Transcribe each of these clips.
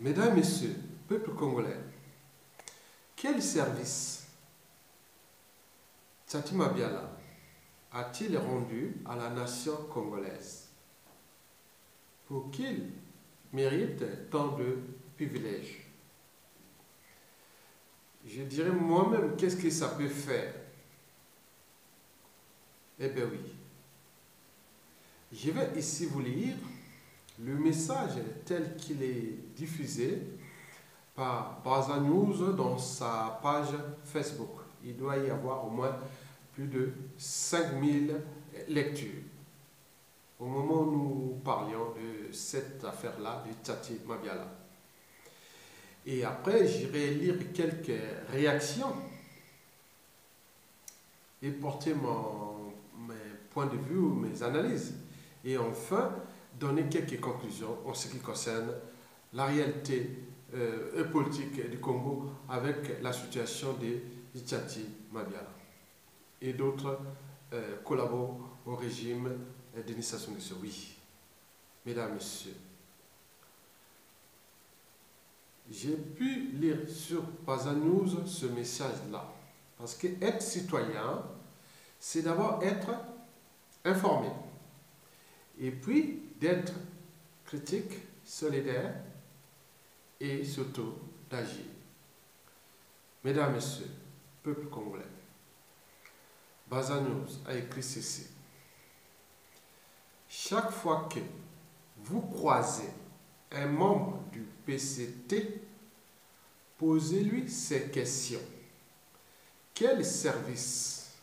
Mesdames, Messieurs, peuple congolais, quel service Tchati Mabiala a-t-il rendu à la nation congolaise pour qu'il mérite tant de privilèges? Je dirais moi-même, qu'est-ce que ça peut faire? Eh bien oui. Je vais ici vous lire le message tel qu'il est diffusé par Baza News dans sa page Facebook. Il doit y avoir au moins plus de 5000 lectures. Au moment où nous parlions de cette affaire-là, de Tchati Mabiala. Et après, j'irai lire quelques réactions et porter mes points de vue ou mes analyses. Et enfin, donner quelques conclusions en ce qui concerne la réalité politique du Congo avec la situation de Tchati Mabiala et d'autres collaborent au régime Denis Sassou Nguesso. Oui, mesdames, messieurs, j'ai pu lire sur Baza News ce message-là. Parce que être citoyen, c'est d'abord être informé. Et puis d'être critique, solidaire et surtout d'agir. Mesdames, Messieurs, peuple congolais, Baza News a écrit ceci. Chaque fois que vous croisez un membre du PCT, posez-lui ces questions. Quel service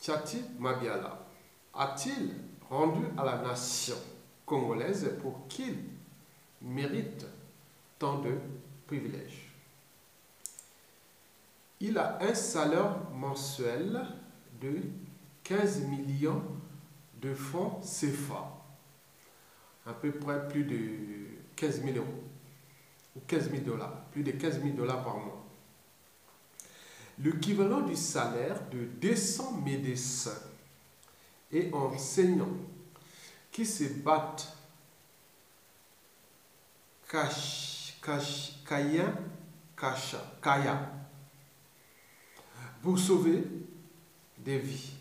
Tchati Mabiala a-t-il rendu à la nation congolaise pour qu'il mérite tant de privilèges? Il a un salaire mensuel de 15 millions de francs CFA, à peu près plus de 15 000 euros, ou 15 000 $, plus de 15 000 $ par mois. L'équivalent du salaire de 200 médecins et enseignants qui se battent Kaya pour sauver des vies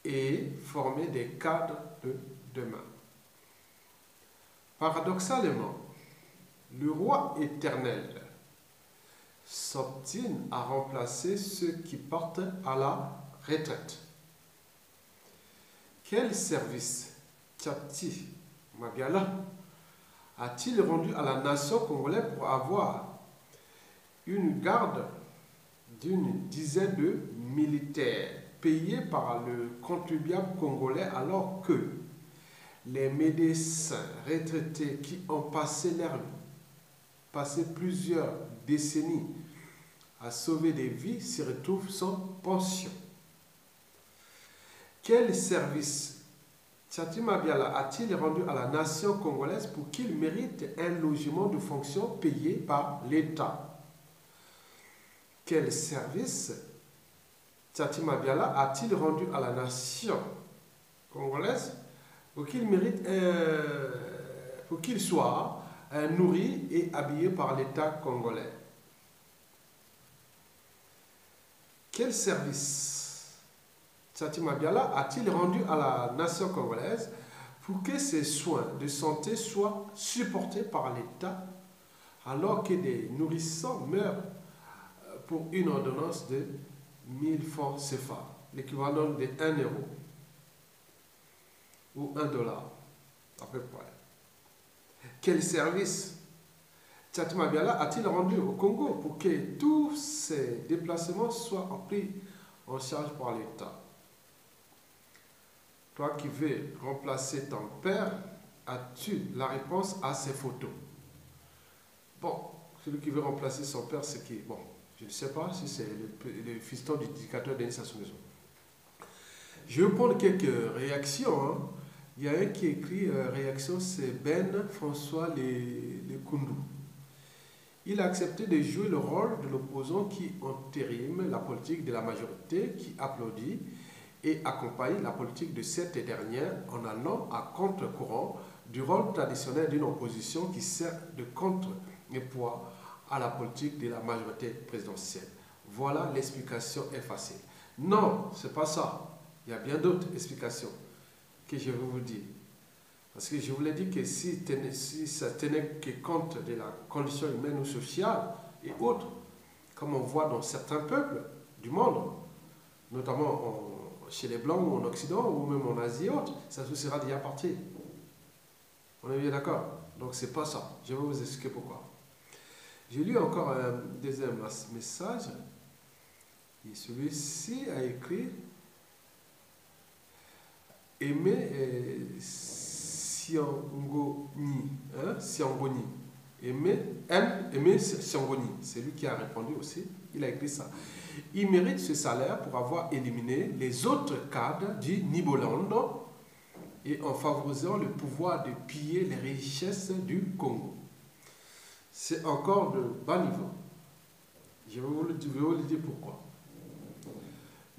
et former des cadres de demain. Paradoxalement, le roi éternel s'obstine à remplacer ceux qui partent à la retraite. Quel service Tchati Mabiala a-t-il rendu à la nation congolaise pour avoir une garde d'une dizaine de militaires payés par le contribuable congolais alors que les médecins retraités qui ont passé plusieurs décennies à sauver des vies se retrouvent sans pension? Quel service Tchati Mabiala a-t-il rendu à la nation congolaise pour qu'il mérite un logement de fonction payé par l'État? Quel service Tchati Mabiala a-t-il rendu à la nation congolaise pour qu'il mérite pour qu'il soit nourri et habillé par l'État congolais? Quel service Tchati Mabiala a-t-il rendu à la nation congolaise pour que ses soins de santé soient supportés par l'État alors que des nourrissons meurent pour une ordonnance de 1000 francs CFA, l'équivalent de 1 € ou 1 $, à peu près? Quel service Tchati Mabiala a-t-il rendu au Congo pour que tous ces déplacements soient pris en charge par l'État? Toi qui veux remplacer ton père, as-tu la réponse à ces photos? Bon, celui qui veut remplacer son père, c'est qui? Bon, je ne sais pas si c'est le fiston du dictateur Denis Sassou Nguesso. Je vais prendre quelques réactions. Hein. Il y a un qui écrit réaction, c'est Ben François Lekoundou. Il a accepté de jouer le rôle de l'opposant qui entérime la politique de la majorité, qui applaudit et accompagne la politique de cette dernière en allant à contre-courant du rôle traditionnel d'une opposition qui sert de contre-poids à la politique de la majorité présidentielle. Voilà, l'explication est facile. Non, ce n'est pas ça. Il y a bien d'autres explications que je vais vous dire. Parce que je vous l'ai dit que si ça tenait que compte de la condition humaine ou sociale et autres, comme on voit dans certains peuples du monde, notamment chez les Blancs ou en Occident ou même en Asie et autres, ça se sera déjà parti. On est bien d'accord? Donc c'est pas ça. Je vais vous expliquer pourquoi. J'ai lu encore un deuxième message. Et celui-ci a écrit Aimé Siangoni. Siangoni. Aimé Siangoni. C'est lui qui a répondu aussi. Il a écrit ça. Il mérite ce salaire pour avoir éliminé les autres cadres du Niboland et en favorisant le pouvoir de piller les richesses du Congo. C'est encore de bas niveau. Je vais vous le dire pourquoi.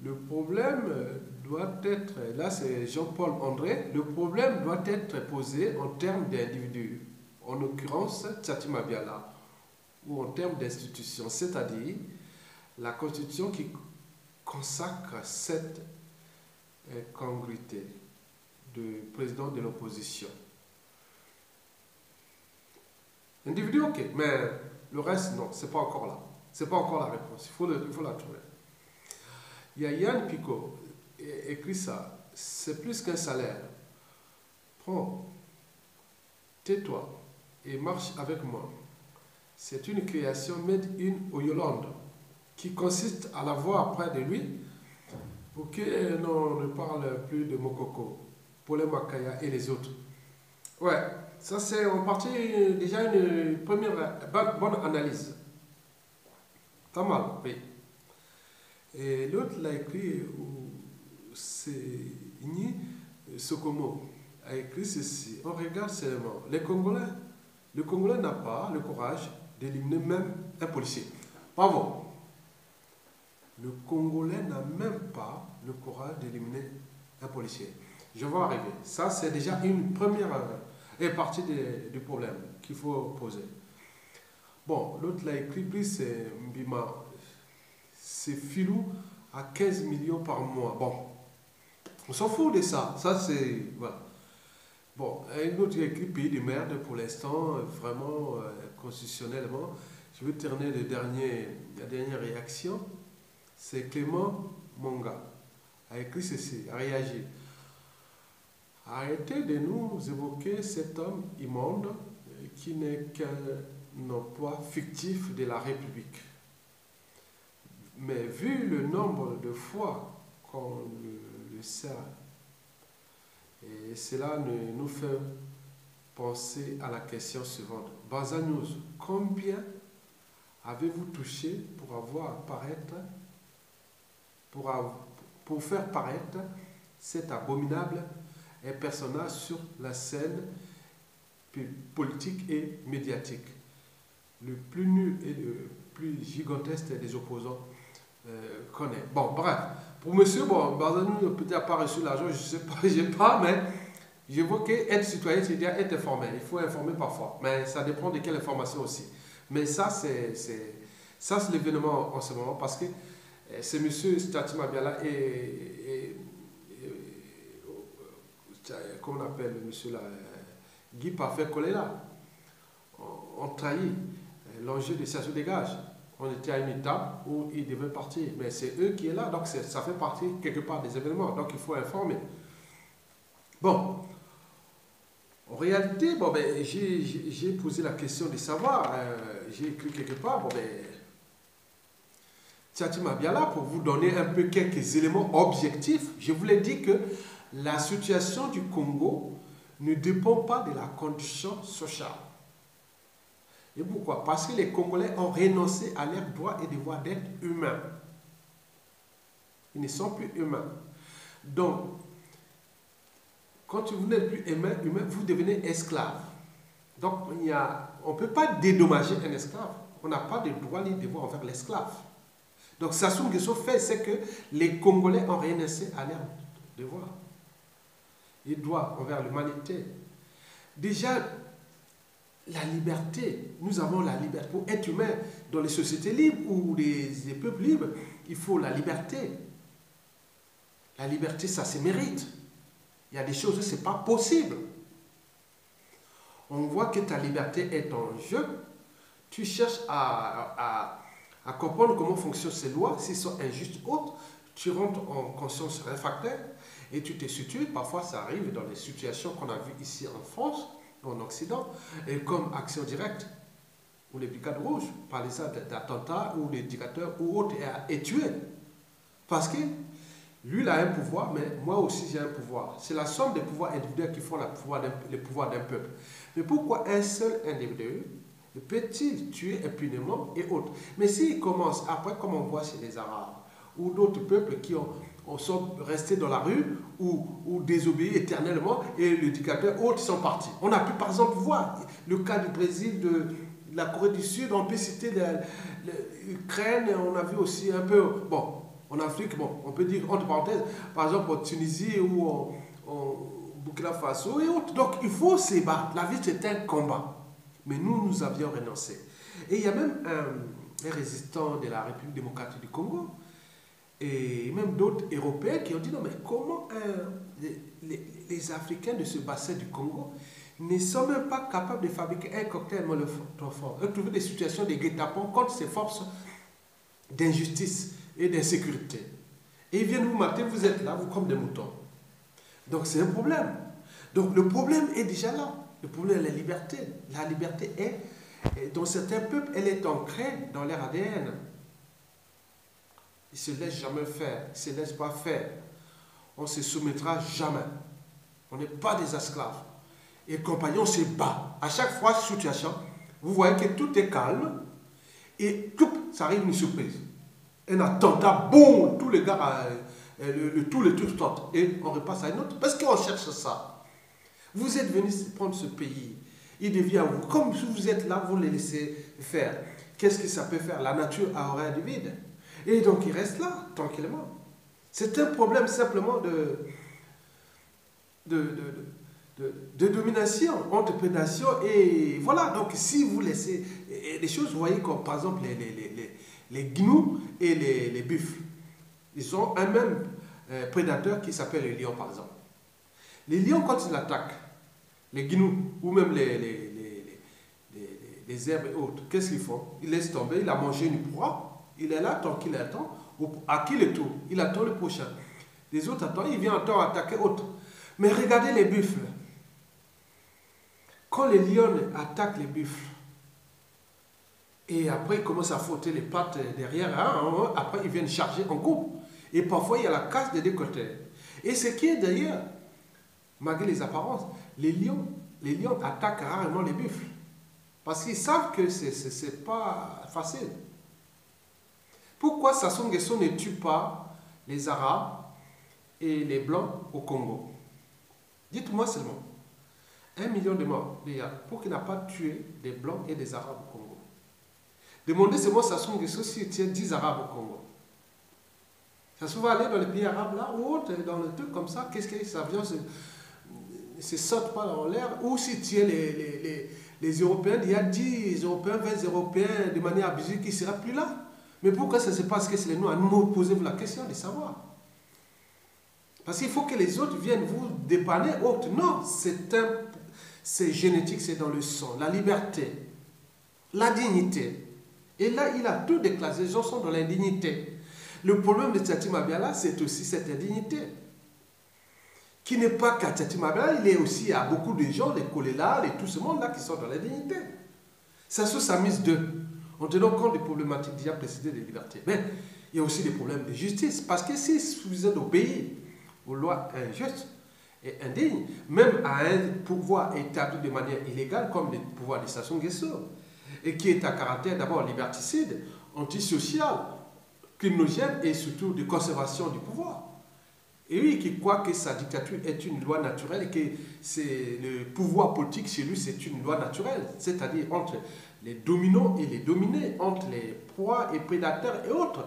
Le problème doit être, là c'est Jean-Paul André, le problème doit être posé en termes d'individus, en l'occurrence Tchati Mabiala, ou en termes d'institutions, c'est-à-dire la Constitution qui consacre cette congruité de président de l'opposition. Individu, ok, mais le reste, non, c'est pas encore là. C'est pas encore la réponse, il faut la trouver. Il y a Yann Picot, écrit ça, c'est plus qu'un salaire. Prends, tais-toi et marche avec moi. C'est une création made in Oyolande qui consiste à la voir près de lui pour qu'on ne parle plus de Mokoko, Paulin Makaya et les autres. Ouais, ça c'est en partie déjà une première bonne analyse. Pas mal, oui. Et l'autre l'a écrit, c'est Igny Sokomo, a écrit ceci. On regarde seulement. Le Congolais n'a pas le courage d'éliminer même un policier. Bravo. Le Congolais n'a même pas le courage d'éliminer un policier. Je vais arriver. Ça, c'est déjà une première partie du problème qu'il faut poser. Bon, l'autre l'a écrit, puis c'est Mbima. C'est Filou à 15 millions par mois. Bon, on s'en fout de ça. Ça, c'est... Voilà. Bon, un autre écrit pays de merde pour l'instant, vraiment, constitutionnellement. Je vais terminer la dernière réaction. C'est Clément Monga. A écrit ceci, a réagi. Arrêtez de nous évoquer cet homme immonde qui n'est qu'un emploi fictif de la République. Mais vu le nombre de fois qu'on le sert, et cela nous fait penser à la question suivante. Banza News, combien avez-vous touché pour faire paraître cet abominable personnage sur la scène politique et médiatique? Le plus nul et le plus gigantesque des opposants connaît. Bon, bref, pour monsieur, bon, Bazanou peut-être pas reçu l'argent, je sais pas, j'ai pas, mais je vois qu'être citoyen, c'est dire être informé. Il faut informer parfois, mais ça dépend de quelle information aussi. Mais ça, c'est l'événement en ce moment, parce que c'est monsieur Tchati Mabiala et comment on appelle monsieur là, Guy Parfait Kolela, ont trahi l'enjeu de ça se dégage. On était à une étape où il devait partir, mais c'est eux qui est là, donc ça fait partie quelque part des événements, donc il faut informer. Bon, en réalité, bon, ben, j'ai posé la question de savoir, j'ai écrit quelque part, bon, ben, Tchati Mabiala, pour vous donner un peu quelques éléments objectifs, je vous l'ai dit que la situation du Congo ne dépend pas de la condition sociale. Et pourquoi? Parce que les Congolais ont renoncé à leur droit et devoir d'être humains. Ils ne sont plus humains. Donc, quand vous n'êtes plus humain, vous devenez esclave. Donc, on ne peut pas dédommager un esclave. On n'a pas de droit ni de devoir envers l'esclave. Donc, Sassou Nguesso fait, c'est que les Congolais ont renoncé à leur devoir. Ils doivent envers l'humanité. déjà, la liberté, nous avons la liberté. Pour être humain dans les sociétés libres ou les peuples libres, il faut la liberté. La liberté, ça se mérite. Il y a des choses, ce n'est pas possible. On voit que ta liberté est en jeu. Tu cherches à comprendre comment fonctionnent ces lois, s'ils sont injustes ou autres. Tu rentres en conscience réfractaire et tu te situes. Parfois, ça arrive dans les situations qu'on a vues ici en France, en Occident, et comme action directe, où les brigades rouges, par les actes d'attentats, où les dictateurs ou autres est tué. Parce que lui, il a un pouvoir, mais moi aussi, j'ai un pouvoir. C'est la somme des pouvoirs individuels qui font le pouvoir d'un peuple. Mais pourquoi un seul individu peut-il tuer impunément et autres? Mais s'il commence, après, comme on voit chez les Arabes, ou d'autres peuples qui sont restés dans la rue, ou désobéis éternellement, et les dictateurs autres sont partis. On a pu, par exemple, voir le cas du Brésil, de la Corée du Sud, on peut citer l'Ukraine, on a vu aussi un peu, bon, en Afrique, bon, on peut dire, entre parenthèses, par exemple en Tunisie ou en Burkina Faso et autres. Donc il faut se battre. La vie, c'est un combat. Mais nous avions renoncé. Et il y a même un résistant de la République démocratique du Congo et même d'autres Européens qui ont dit non, mais comment les Africains de ce bassin du Congo ne sont même pas capables de fabriquer un cocktail Molotov, de trouver des situations de guet-apens contre ces forces d'injustice et d'insécurité. Et ils viennent vous mater, vous êtes là, vous comme des moutons. Donc c'est un problème. Donc le problème est déjà là. Le problème est la liberté. La liberté est, dans certains peuples, elle est ancrée dans leur ADN. Ils ne se laissent jamais faire, ils ne se laissent pas faire. On ne se soumettra jamais. On n'est pas des esclaves. Et compagnon se bat. À chaque fois, situation, vous voyez que tout est calme et ça arrive une surprise. Un attentat, boum, tous les gars, tous les trucs sortent. Et on repasse à une autre. Parce qu'on cherche ça. Vous êtes venus prendre ce pays. Il devient à vous. Comme si vous êtes là, vous les laissez faire. Qu'est-ce que ça peut faire? La nature a horreur du vide. Et donc, il reste là, tranquillement. C'est un problème simplement de domination, entre prédation et voilà. Donc, si vous laissez les choses, vous voyez comme par exemple les gnous et les buffles. Ils ont un même prédateur qui s'appelle le lion, par exemple. Les lions, quand ils attaquent les gnous ou même les herbes et autres, qu'est-ce qu'ils font? Ils laissent tomber, il a mangé une proie, il est là tant qu'il attend, à qui le tour? Il attend le prochain. Les autres attendent, il vient attendre attaquer autre. Mais regardez les buffles. Quand les lions attaquent les buffles, et après ils commencent à frotter les pattes derrière, après ils viennent charger en groupe. Et parfois il y a la casse des deux côtés. Et ce qui est d'ailleurs, malgré les apparences, les lions attaquent rarement les buffles. Parce qu'ils savent que ce n'est pas facile. Pourquoi Sassou Nguesso ne tue pas les Arabes et les Blancs au Congo? Dites-moi seulement. 1 million de morts, pour qu'il n'a pas tué des Blancs et des Arabes au Congo. Demandez seulement Sassou Nguesso s'il tient 10 Arabes au Congo. Sassou va aller dans les pays arabes là, ou autre, dans le truc comme ça, qu'est-ce que ça vient se saute pas dans l'air, ou s'il tient les Européens, il y a 10 Européens, 20 Européens de manière abusive qui ne sera plus là. Mais pourquoi ça se passe que c'est nous? À nous posez-vous la question de savoir. Parce qu'il faut que les autres viennent vous dépanner. Autre. Non, c'est génétique, c'est dans le sang. La liberté, la dignité. Et là, il a tout déclassé. Les gens sont dans l'indignité. Le problème de Tchati Mabiala, c'est aussi cette indignité. Qui n'est pas qu'à Tchati Mabiala, il est aussi à beaucoup de gens, les Kolela, et tout ce monde-là qui sont dans l'indignité. C'est sous sa mise d'eux. En tenant compte des problématiques déjà précédées de liberté. Mais il y a aussi des problèmes de justice. Parce que si vous êtes obéi aux lois injustes et indignes, même à un pouvoir établi de manière illégale, comme le pouvoir de Sassou Nguesso, et qui est à caractère d'abord liberticide, antisocial, criminogène et surtout de conservation du pouvoir. Et lui qui croit que sa dictature est une loi naturelle et que le pouvoir politique chez lui c'est une loi naturelle, c'est-à-dire entre les dominants et les dominés, entre les proies et prédateurs et autres,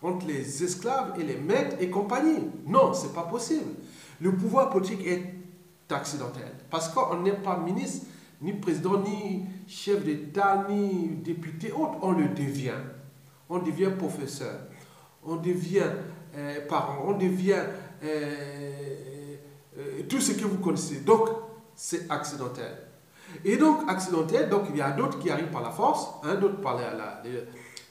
entre les esclaves et les maîtres et compagnie. Non, ce n'est pas possible. Le pouvoir politique est accidentel. Parce qu'on n'est pas ministre, ni président, ni chef d'État, ni député, autre. On le devient. On devient professeur. On devient parent. On devient tout ce que vous connaissez. Donc, c'est accidentel. Et donc, accidentel, donc il y a d'autres qui arrivent par la force, hein, d'autres par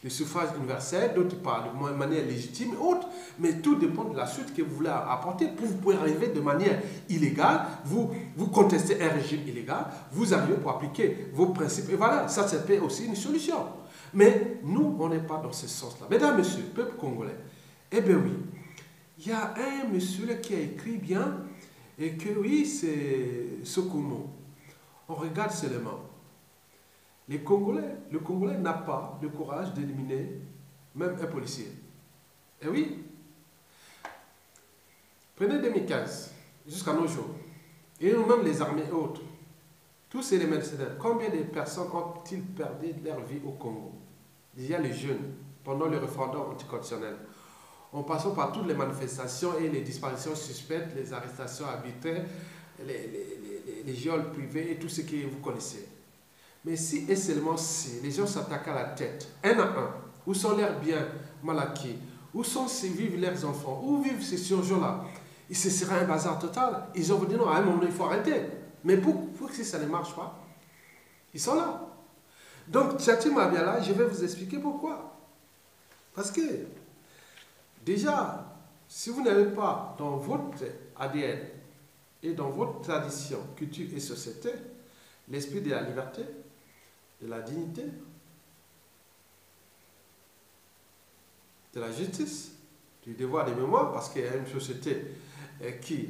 le suffrage universel, d'autres par de manière légitime, autres. Mais tout dépend de la suite que vous voulez apporter. Vous pouvez arriver de manière illégale, vous contestez un régime illégal, vous arrivez pour appliquer vos principes et voilà, ça c'est aussi une solution. Mais nous, on n'est pas dans ce sens-là. Mesdames, messieurs, peuple congolais, eh bien oui, il y a un monsieur là qui a écrit bien et que oui, c'est Sokomo. On regarde seulement. Le Congolais n'a pas le courage d'éliminer même un policier. Et oui. Prenez 2015 jusqu'à nos jours. Et nous-mêmes les armées et autres. Tous ces mercenaires. Combien de personnes ont-ils perdu leur vie au Congo? Déjà les jeunes, pendant le référendum anticonstitutionnel. En passant par toutes les manifestations et les disparitions suspectes, les arrestations arbitraires, les geôles privées et tout ce que vous connaissez. Mais si et seulement si les gens s'attaquent à la tête, un à un, où sont leurs biens mal acquis, où vivent leurs enfants, où vivent ces gens-là, ce sera un bazar total. Ils ont dit non, à un moment il faut arrêter. Mais pour que ça ne marche pas, ils sont là. Donc, Tchati Mabiala, je vais vous expliquer pourquoi. Parce que, déjà, si vous n'avez pas dans votre ADN et dans votre tradition, culture et société, l'esprit de la liberté, de la dignité, de la justice, du devoir de mémoire, parce qu'il y a une société qui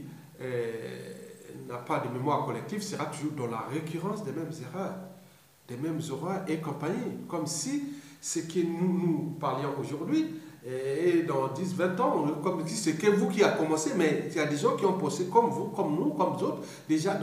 n'a pas de mémoire collective, sera toujours dans la récurrence des mêmes erreurs, des mêmes horreurs et compagnie, comme si ce que nous parlions aujourd'hui, et dans 10, 20 ans, comme si c'est que vous qui a commencé, mais il y a des gens qui ont posé comme vous, comme nous, comme d'autres, déjà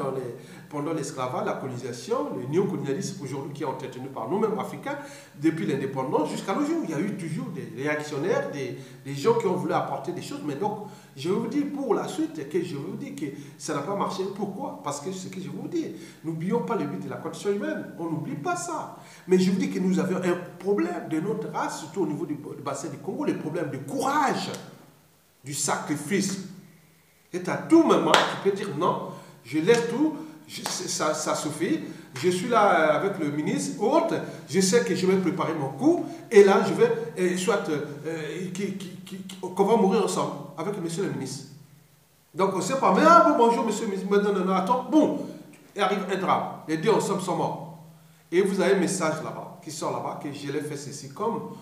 pendant l'esclavage, la colonisation, le néocolonialisme aujourd'hui qui est entretenu par nous-mêmes Africains, depuis l'indépendance jusqu'à nos jours. Il y a eu toujours des réactionnaires, des gens qui ont voulu apporter des choses, mais donc, je vous dis pour la suite, que je vous dis que ça n'a pas marché. Pourquoi? Parce que ce que je vous dis, n'oublions pas le but de la condition humaine, on n'oublie pas ça. Mais je vous dis que nous avions un problème de notre race, surtout au niveau du bassin du Congo, le problème de courage, du sacrifice. Et à tout moment, tu peux dire non, je laisse tout, ça suffit, je suis là avec le ministre, autre, je sais que je vais préparer mon coup, et là je vais, soit qu'on va mourir ensemble avec monsieur le ministre. Donc on ne sait pas, mais ah, bon, bonjour monsieur le ministre, non, non, non, attends, boum, il arrive un drame, les deux ensemble sont morts. Et vous avez un message là-bas, qui sort là-bas, que je l'ai fait ceci, comme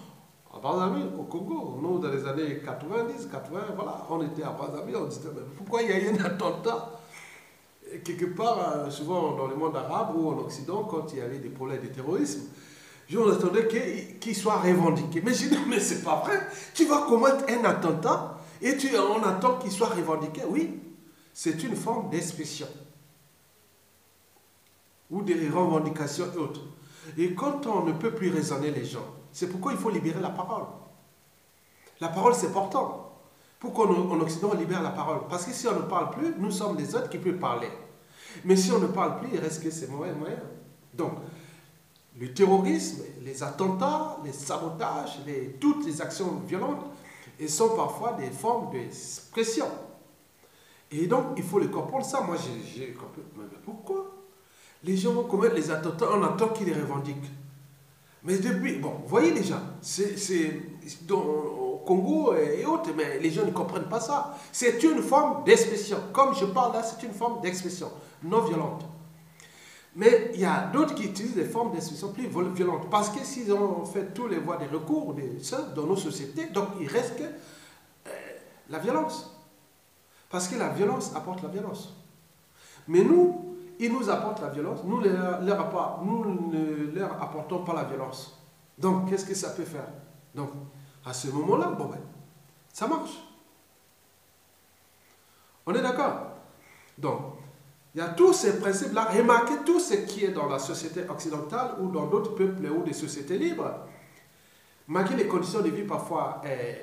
à Bazami, au Congo. Nous, dans les années 90, 80, voilà, on était à Bazami, on disait, mais pourquoi il y a eu un attentat quelque part, souvent dans le monde arabe ou en Occident, quand il y avait des problèmes de terrorisme, on attendait qu'il soit revendiqué. Mais je dis, mais c'est pas vrai. Tu vas commettre un attentat et on attend qu'il soit revendiqué. Oui, c'est une forme d'expression ou des revendications et autres. Et quand on ne peut plus raisonner les gens, c'est pourquoi il faut libérer la parole. La parole, c'est important. Pourquoi en Occident on libère la parole? Parce que si on ne parle plus, nous sommes les autres qui peuvent parler. Mais si on ne parle plus, il reste que ces mauvais moyens. Donc, le terrorisme, les attentats, les sabotages, toutes les actions violentes, elles sont parfois des formes d'expression. Et donc, il faut les comprendre ça. Moi, j'ai compris. Mais pourquoi les gens vont commettre les attentats en attendant qu'ils les revendiquent? Mais depuis, bon, vous voyez déjà, c'est au Congo et autres, mais les gens ne comprennent pas ça. C'est une forme d'expression. Comme je parle là, c'est une forme d'expression non violente. Mais il y a d'autres qui utilisent des formes d'expression plus violentes. Parce que s'ils ont fait tous les voies de recours dans nos sociétés, donc il reste que la violence. Parce que la violence apporte la violence. Mais nous, ils nous apportent la violence, nous ne leur apportons pas la violence. Donc, qu'est-ce que ça peut faire? Donc, à ce moment-là, bon ben, ça marche. On est d'accord? Donc, il y a tous ces principes-là. Remarquez tout ce qui est dans la société occidentale ou dans d'autres peuples ou des sociétés libres. Malgré les conditions de vie parfois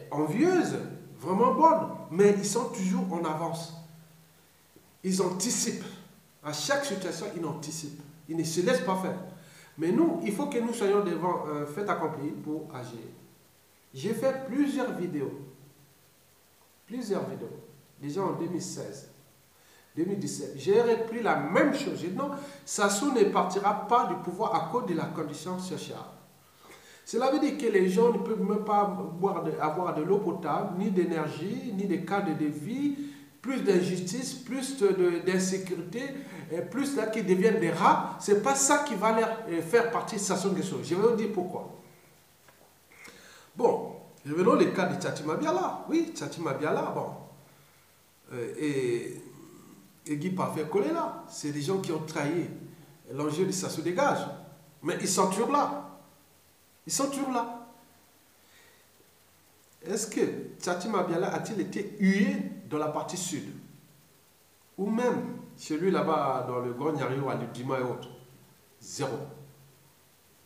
envieuses, vraiment bonnes, mais ils sont toujours en avance. Ils anticipent. À chaque situation, il anticipe. Il ne se laisse pas faire. Mais nous, il faut que nous soyons devant un fait accompli pour agir. J'ai fait plusieurs vidéos. Déjà en 2016, 2017. J'ai repris la même chose. J'ai dit non, Sassou ne partira pas du pouvoir à cause de la condition sociale. Cela veut dire que les gens ne peuvent même pas avoir de l'eau potable, ni d'énergie, ni de cadre de vie, plus d'injustice, plus d'insécurité, plus là qui deviennent des rats. Ce n'est pas ça qui va leur faire partie de Sassou Nguesso. Je vais vous dire pourquoi. Bon, revenons au cas de Tchati Mabiala. Oui, Tchati Mabiala, bon. Et Guy Parfait Kolela, c'est des gens qui ont trahi l'enjeu de Sassou Dégage. Mais ils sont toujours là. Ils sont toujours là. Est-ce que Tchati Mabiala a-t-il été hué dans la partie sud? Ou même celui là-bas dans le Grand Nyario, à l'Udima et autres? Zéro.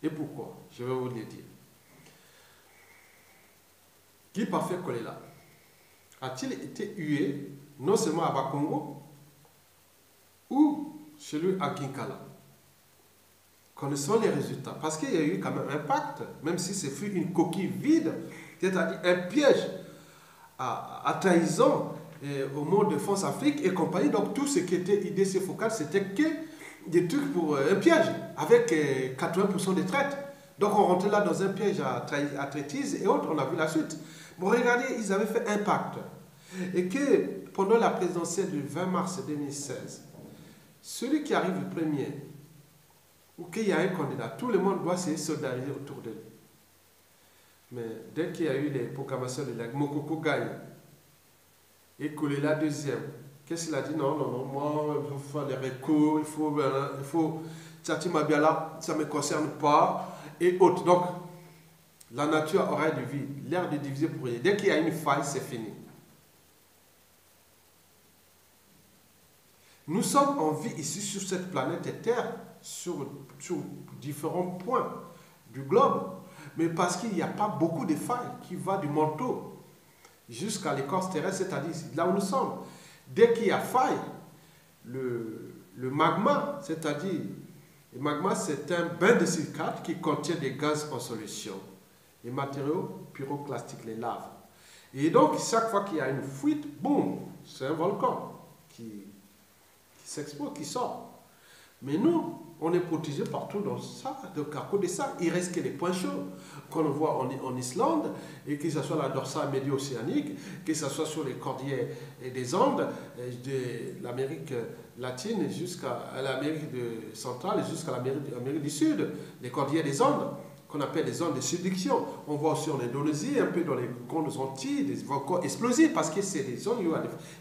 Et pourquoi? Je vais vous le dire. Guy Parfait Kolela a-t-il été hué non seulement à Bakongo ou celui à Kinkala? Connaissons les résultats. Parce qu'il y a eu quand même un pacte, même si ce fut une coquille vide, c'est-à-dire un piège à trahison au monde de France Afrique et compagnie. Donc tout ce qui était IDC Focal, c'était que des trucs pour un piège, avec 80% de traite. Donc on rentrait là dans un piège à traitise et autres, on a vu la suite. Bon, regardez, ils avaient fait un pacte. Et que pendant la présidentielle du 20 mars 2016, celui qui arrive le premier, ou qu'il y a un candidat, tout le monde doit se solidariser autour de lui. Mais dès qu'il y a eu les proclamations de la Mokoko gagne, et Kolela deuxième, qu'est-ce qu'il a dit? Non, moi, il faut faire les recours, il faut Tchati Mabiala, ça ne me concerne pas, et autres. Donc, la nature aura du vide, l'air de diviser pour rien. Dès qu'il y a une faille, c'est fini. Nous sommes en vie ici sur cette planète Terre, sur différents points du globe, mais parce qu'il n'y a pas beaucoup de failles qui vont du manteau jusqu'à l'écorce terrestre, c'est-à-dire là où nous sommes. Dès qu'il y a faille, le magma, c'est-à-dire, le magma c'est un bain de silicate qui contient des gaz en solution, les matériaux pyroclastiques, les laves. Et donc, chaque fois qu'il y a une fuite, boum, c'est un volcan qui s'explose, qui sort. Mais nous, on est protégé partout dans ça. Donc, à cause de ça, il reste que les points chauds qu'on voit en Islande, et que ce soit la dorsale médio-océanique, que ce soit sur les cordillères des Andes, de l'Amérique latine jusqu'à l'Amérique centrale, jusqu'à l'Amérique du Sud, les cordillères des Andes, qu'on appelle les zones de subduction. On voit aussi en Indonésie, un peu dans les grandes Antilles, des volcans explosifs, parce que c'est des zones où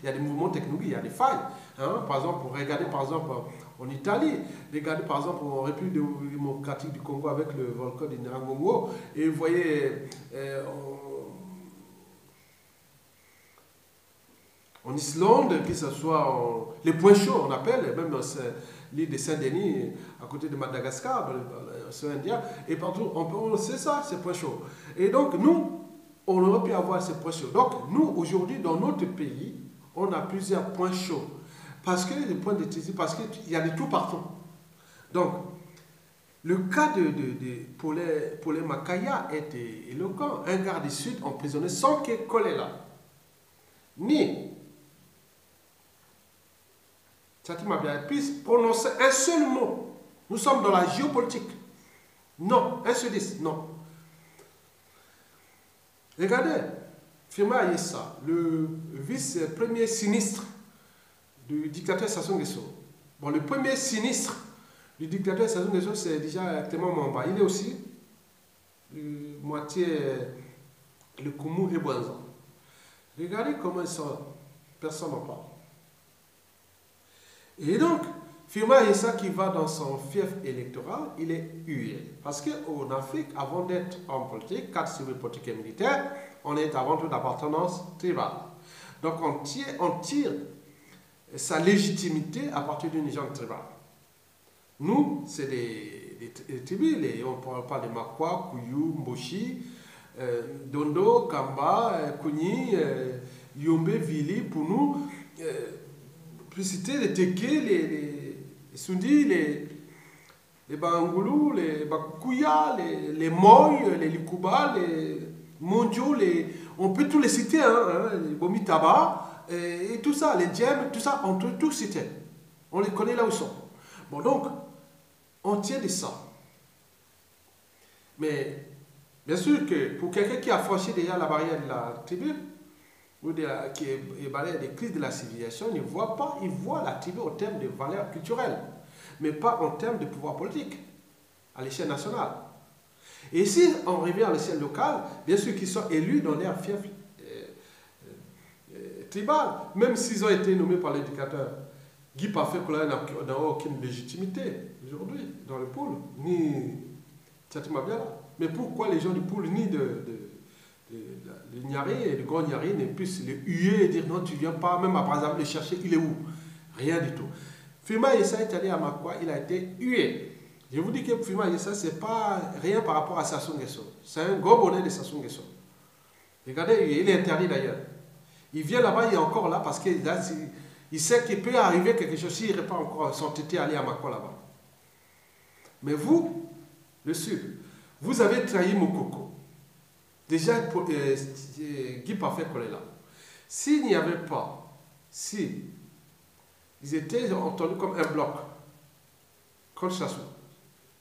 il y a des mouvements techniques, il y a des failles. Hein? Par exemple, regardez par exemple en Italie, regardez par exemple en République démocratique du Congo avec le volcan de Nyiragongo, et vous voyez en Islande, que ce soit les points chauds, on appelle, même dans l'île de Saint-Denis, à côté de Madagascar, dans l'océan Indien, et partout, on sait ça, ces points chauds. Et donc, nous, on aurait pu avoir ces points chauds. Donc, nous, aujourd'hui, dans notre pays, on a plusieurs points chauds. Parce que les points de décisive, parce qu'il y a de tout partout. Donc, le cas de Paulin Makaya est éloquent. Un gars du Sud emprisonné sans que Kolela, ni Tchati Mabiala puisse prononcer un seul mot. Nous sommes dans la géopolitique. Non, un seul disque, non. Regardez, Firmin Ayessa, le vice-premier sinistre du dictateur Sassou Nguesso. Bon, le premier sinistre du dictateur Sassou Nguesso, c'est déjà Clément Mamba. Il est aussi moitié le Koumou et Boanza. Regardez comment ils sont. Personne n'en parle. Et donc, Firmin Ayessa qui va dans son fief électoral, il est hué. Parce qu'en Afrique, avant d'être en politique, cadre civil, politique et militaire, on est avant tout d'appartenance tribale. Donc on tire sa légitimité à partir d'une légende tribale. Nous, c'est des tribus, on parle de Makwa, Kouyou, Mboshi, Dondo, Kamba, Kouni, Yombe, Vili, pour nous, pour citer les Teke, Sundis, les Bangoulou, les Bakouya, les Moy, les Likuba, les Mondio, on peut tous les citer, les Bomitaba, et tout ça, les Djem, tout ça, on peut tous citer. On les connaît là où ils sont. Bon, donc, on tient de ça. Mais, bien sûr que pour quelqu'un qui a franchi déjà la barrière de la tribu, ou qui est barrière des crises de la civilisation, il ne voit pas, il voit la tribu en termes de valeurs culturelles, mais pas en termes de pouvoir politique, à l'échelle nationale. Et si on revient à l'échelle locale, bien sûr qu'ils sont élus dans leur fief tribal, même s'ils ont été nommés par l'éducateur. Guy Parfait-Collet n'a aucune légitimité aujourd'hui dans le pôle, ni Tchatima Biala. Mais pourquoi les gens du pôle, ni de Niari et de Grand Niari, ne puissent le huer et dire non, tu ne viens pas, même par exemple le chercher, il est où? Rien du tout. Fima Yessa est allé à Makwa, il a été hué. Je vous dis que Fima Yessa, ce n'est pas rien par rapport à Sassou Nguesso. C'est un gros bonnet de Sassou Nguesso. Regardez, il est interdit d'ailleurs. Il vient là-bas, il est encore là parce qu'il sait qu'il peut arriver quelque chose s'il n'est pas encore s'entêté à aller à Makwa là-bas. Mais vous, le Sud, vous avez trahi Mokoko. Déjà, Guy Parfait-Collet là. S'il n'y avait pas, si ils étaient entendus comme un bloc contre Sassou,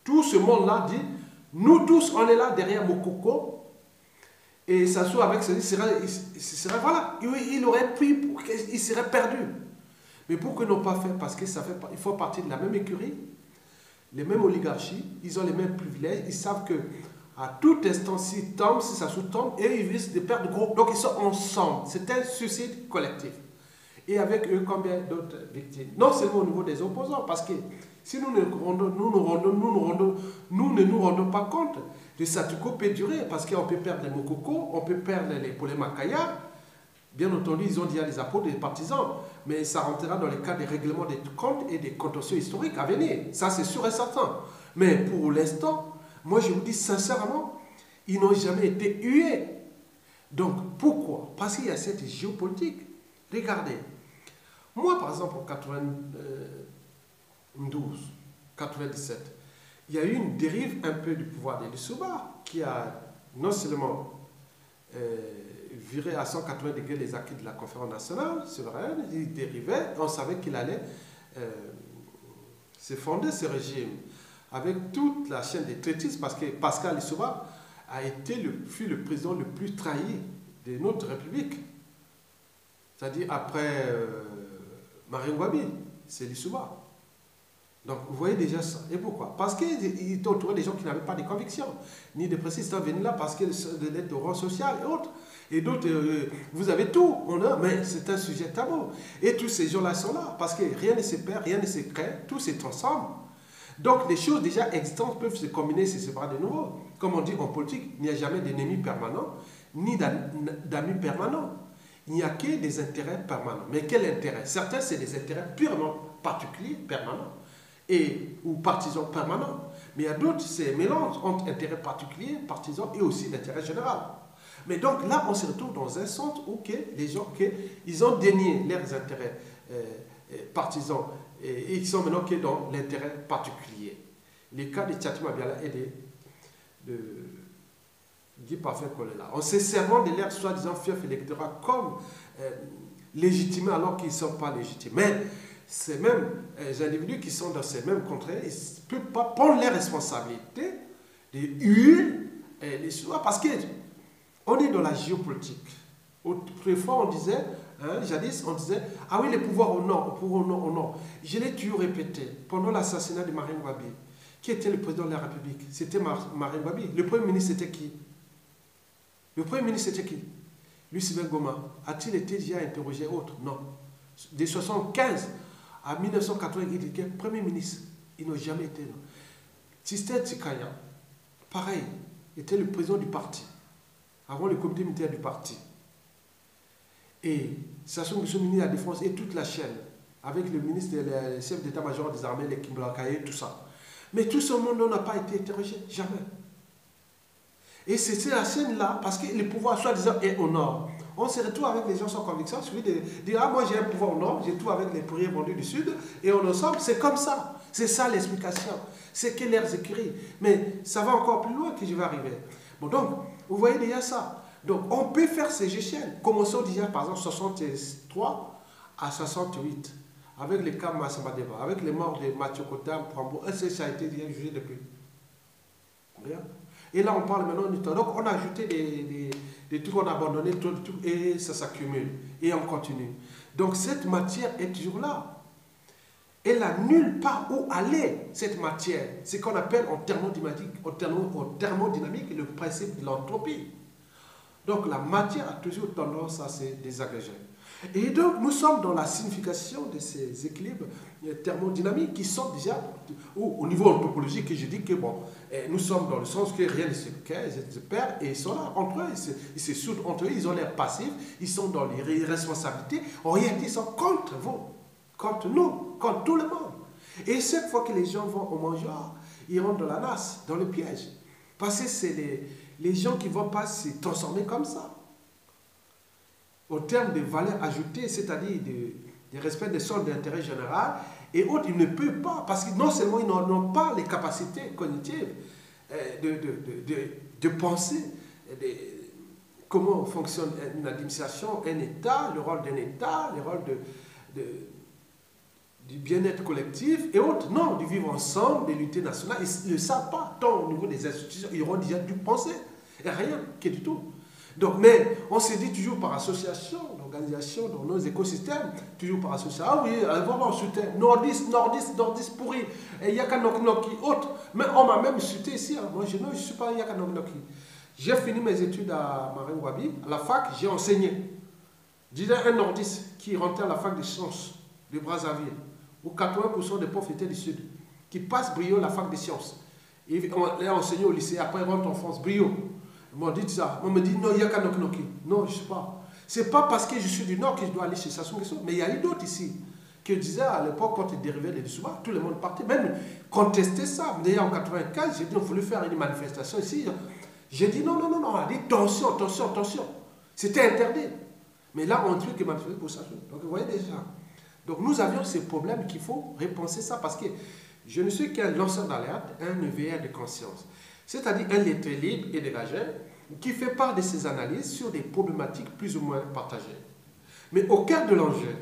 tout ce monde-là dit, nous tous, on est là derrière Mokoko. Et Sassou, avec ce serait voilà, il aurait pris, il serait perdu. Mais pourquoi ils n'ont pas fait? Parce que il faut partir de la même écurie, les mêmes oligarchies, ils ont les mêmes privilèges, ils savent que à tout instant, s'ils tombent, si Sassou tombe, et ils risquent de perdre gros. Donc ils sont ensemble. C'est un suicide collectif. Et avec eux, combien d'autres victimes? Non seulement au niveau des opposants, parce que si nous ne nous rendons pas compte, le statu quo peut durer, parce qu'on peut perdre les Mokoko, on peut perdre les Polemakaya. Bien entendu, ils ont déjà les apôtres des partisans, mais ça rentrera dans le cadre des règlements des comptes et des contentieux historiques à venir. Ça, c'est sûr et certain. Mais pour l'instant, moi, je vous dis sincèrement, ils n'ont jamais été hués. Donc, pourquoi? Parce qu'il y a cette géopolitique. Regardez. Moi, par exemple, en 92, 97, il y a eu une dérive un peu du pouvoir de Lissouba qui a non seulement viré à 180 degrés les acquis de la conférence nationale souveraine, il dérivait, on savait qu'il allait se fonder ce régime avec toute la chaîne des traitistes, parce que Pascal Lissouba fut le président le plus trahi de notre République. C'est-à-dire après Marine Ngouabi, c'est Lissouba. Donc vous voyez déjà ça. Et pourquoi? Parce qu'ils étaient entourés des gens qui n'avaient pas de convictions, ni de précis, ils sont venus là parce que de l'aide au rang social et autres. Et d'autres, vous avez tout, mais c'est un sujet tabou. Et tous ces gens-là sont là, parce que rien ne se perd, rien ne se crée, tout est ensemble. Donc les choses déjà existantes peuvent se combiner, se séparer de nouveau. Comme on dit en politique, il n'y a jamais d'ennemis permanents, ni d'amis permanents. Il n'y a que des intérêts permanents. Mais quel intérêt? Certains, c'est des intérêts purement particuliers, permanents, ou partisans permanents. Mais il y a d'autres, c'est un mélange entre intérêts particuliers, partisans et aussi l'intérêt général. Mais donc là, on se retrouve dans un centre où les gens, ils ont dénié leurs intérêts partisans et ils sont maintenant dans l'intérêt particulier. Les cas de Tchatima Biala et de Guy Parfait-Collet là. On se servant de leur soi-disant fief électoral comme légitimés alors qu'ils ne sont pas légitimes. Mais ces mêmes individus qui sont dans ces mêmes contrées, ils ne peuvent pas prendre les responsabilités de huer les choix parce qu'on est dans la géopolitique. Autrefois, on disait, jadis, on disait, ah oui, les pouvoirs au nord, au nord. Je l'ai toujours répété, pendant l'assassinat de Marine Ngouabi, qui était le président de la République? C'était Marine Ngouabi. Le Premier ministre, c'était qui? Le Premier ministre, c'était qui? Lucie Bengoma. A-t-il été déjà interrogé autre? Non. De 1975 à 1980, il était Premier ministre. Il n'a jamais été. Tistet Tsikaya, pareil, était le président du parti, avant le comité militaire du parti. Et Sassou Nguesso, ministre de la Défense, et toute la chaîne, avec le ministre et le chef d'état-major des armées, les Kimblakaye, tout ça. Mais tout ce monde n'a pas été interrogé, jamais. Et c'est la chaîne-là, parce que le pouvoir, soi-disant, est au nord. On se retrouve avec les gens sans conviction, celui de dire, ah, moi j'ai un pouvoir au nord, j'ai tout avec les pourriers vendus du sud, et on ensemble, c'est comme ça. C'est ça l'explication. C'est que leurs écrits. Mais ça va encore plus loin que je vais arriver. Bon, donc, vous voyez déjà ça. Donc, on peut faire ces échelles. Commençons déjà, par exemple, 63 à 68. Avec les cas Massamadeva, avec les morts de Mathieu Kotam, Prambo, ça a été déjà jugé depuis. Bien. Et là, on parle maintenant du temps. Donc, on a ajouté des trucs, on a abandonné tout, et ça s'accumule. Et on continue. Donc, cette matière est toujours là. Elle n'a nulle part où aller, cette matière. C'est ce qu'on appelle en thermodynamique le principe de l'entropie. Donc, la matière a toujours tendance à se désagréger. Et donc, nous sommes dans la signification de ces équilibres thermodynamiques qui sont déjà, au niveau anthropologique, je dis que bon, nous sommes dans le sens que rien ne se perd et ils sont là entre eux, ils se soudent entre eux, ils ont l'air passifs, ils sont dans les responsabilités. En réalité, ils sont contre vous, contre nous, contre tout le monde. Et chaque fois que les gens vont au mangeoire, ils rentrent dans la nasse, dans le piège. Parce que c'est les gens qui ne vont pas se transformer comme ça. Au terme de valeur ajoutée, c'est-à-dire de respect des soldes d'intérêt général, et autres, ils ne peuvent pas, parce que non seulement ils n'ont pas les capacités cognitives de penser comment fonctionne une administration, un État, le rôle d'un État, le rôle du bien-être collectif, et autres, non, de vivre ensemble, de lutter nationale, ils ne le savent pas, tant au niveau des institutions, ils auront déjà dû penser, et rien, que du tout. Donc, mais on se dit toujours par association, d'organisation, dans nos écosystèmes, toujours par association. Ah oui, voilà, on soutient nordiste pourri, et Yaka Noki, autre. Mais on m'a même cité ici, hein. Moi je ne suis pas Yaka Noki. J'ai fini mes études à Marine Wabi, à la fac, j'ai enseigné. Je disais un nordiste qui rentrait à la fac des sciences de Brazzaville, où 80% des profs étaient du Sud, qui passe Brio, la fac des sciences. Et on l'a enseigné au lycée, après il rentre en France, Brio. Ils m'ont dit ça. On me dit non, il y a qu'un Noki. Non, je ne sais pas. Ce n'est pas parce que je suis du Nord que je dois aller chez Sassou Nguesso. Mais il y a eu d'autres ici qui disaient à l'époque, quand ils dérivaient des Dessouba, tout le monde partait. Même contester ça. D'ailleurs, en 1995, j'ai dit on voulait faire une manifestation ici. J'ai dit non. On a dit attention. C'était interdit. Mais là, on dit que manifester pour Sassou. Donc, vous voyez déjà. Donc, nous avions ces problèmes qu'il faut repenser ça parce que je ne suis qu'un lanceur d'alerte, un éveilleur de conscience. C'est-à-dire un lettré libre et dégagé qui fait part de ses analyses sur des problématiques plus ou moins partagées. Mais au cœur de l'enjeu,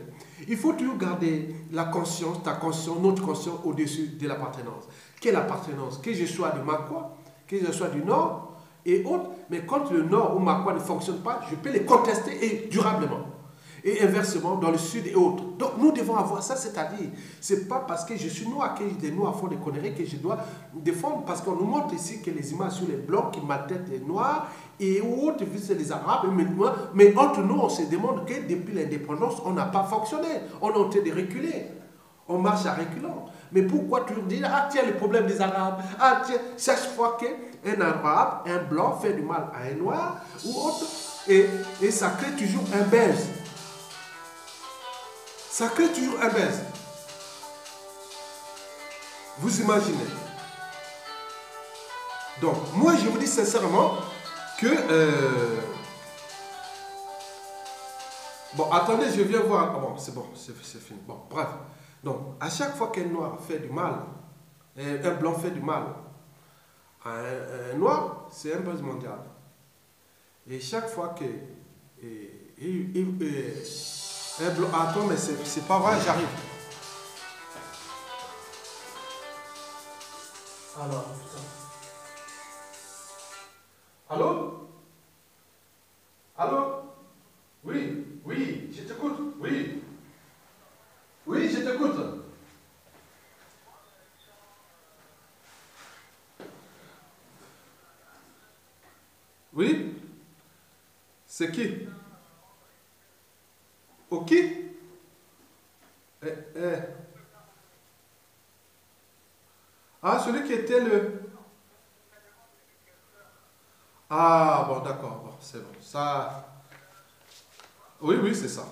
il faut toujours garder la conscience, ta conscience, notre conscience au-dessus de l'appartenance. Quelle appartenance? Que je sois de Makwa, que je sois du Nord et autres, mais quand le Nord ou Makwa ne fonctionne pas, je peux les contester et durablement. Et inversement, dans le Sud et autres. Donc nous devons avoir ça, c'est-à-dire, c'est pas parce que je suis noir, que des noirs font des conneries, que je dois défendre, parce qu'on nous montre ici que les images sur les blancs qui maltraitent les noirs, et autres, c'est les arabes, mais entre nous, on se demande que depuis l'indépendance, on n'a pas fonctionné, on a tenté de reculer, on marche à reculant. Mais pourquoi toujours dire, ah tiens, le problème des arabes, ah tiens, chaque fois qu'un arabe, un blanc fait du mal à un noir, ou autre, et ça crée toujours un baise. Ça crée toujours un baise. Vous imaginez. Donc, moi, je vous dis sincèrement que... Bon, attendez, je viens voir... Ah bon, c'est fini. Bon, bref. Donc, à chaque fois qu'un noir fait du mal, un blanc fait du mal à un noir, c'est un buzz mondial. Et chaque fois que... Attends, mais c'est pas vrai, j'arrive. Alors, putain. Allô? Allô? Oui, je t'écoute. Oui, je t'écoute. Oui? C'est qui? Ok? Ah, celui qui était le... Ah, bon, d'accord, bon, c'est bon. Ça... Oui, c'est ça.